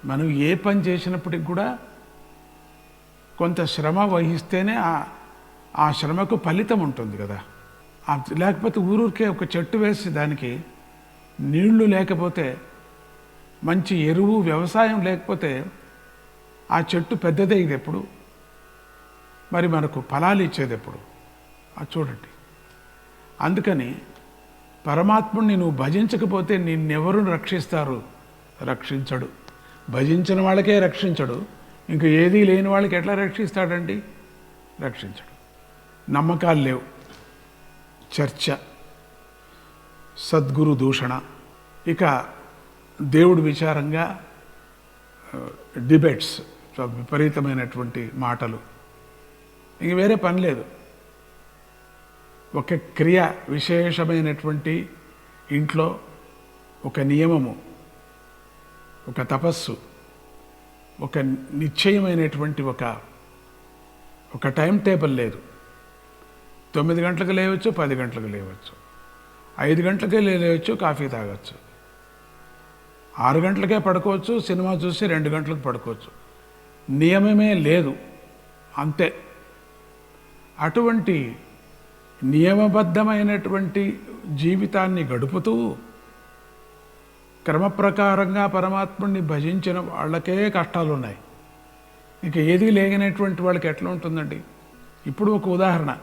మనం ఏ పని చేసినప్పటికి కూడా కొంత శ్రమ వహిస్తేనే ఆ శ్రమకు ఫలితం ఉంటుంది కదా. లేకపోతే ఊరూరికే ఒక చెట్టు వేసి దానికి నీళ్లు లేకపోతే, మంచి ఎరువు వ్యవసాయం లేకపోతే ఆ చెట్టు పెద్దదయ్యేది ఎప్పుడు, మరి మనకు ఫలాలు ఇచ్చేది ఎప్పుడు? అది చూడండి. అందుకని పరమాత్ముడిని నువ్వు భజించకపోతే నిన్నెవరు రక్షిస్తారు? రక్షించడు. భజించిన వాళ్ళకే రక్షించడు, ఇంక ఏదీ లేని వాళ్ళకి ఎట్లా రక్షిస్తాడండి? రక్షించడు. నమ్మకాలు లేవు, చర్చ, సద్గురు దూషణ, ఇక దేవుడి విచారంగా డిబేట్స్, విపరీతమైనటువంటి మాటలు, ఇంక వేరే పని లేదు. ఒక క్రియ, విశేషమైనటువంటి ఇంట్లో ఒక నియమము, ఒక తపస్సు, ఒక నిశ్చయమైనటువంటి ఒక టైం టేబుల్ లేదు. 9 గంటలకు లేవచ్చు, 10 గంటలకు లేవచ్చు, 5 గంటలకే లేవచ్చు, కాఫీ తాగొచ్చు, 6 గంటలకే పడుకోవచ్చు, సినిమా చూసి 2 గంటలకు పడుకోవచ్చు. నియమమే లేదు, అంతే. అటువంటి నియమబద్ధమైనటువంటి జీవితాన్ని గడుపుతూ క్రమప్రకారంగా పరమాత్ముడిని భజించిన వాళ్ళకే కష్టాలు ఉన్నాయి. ఇక ఏదీ లేనటువంటి వాళ్ళకి ఎట్లా ఉంటుందండి? ఇప్పుడు ఒక ఉదాహరణ,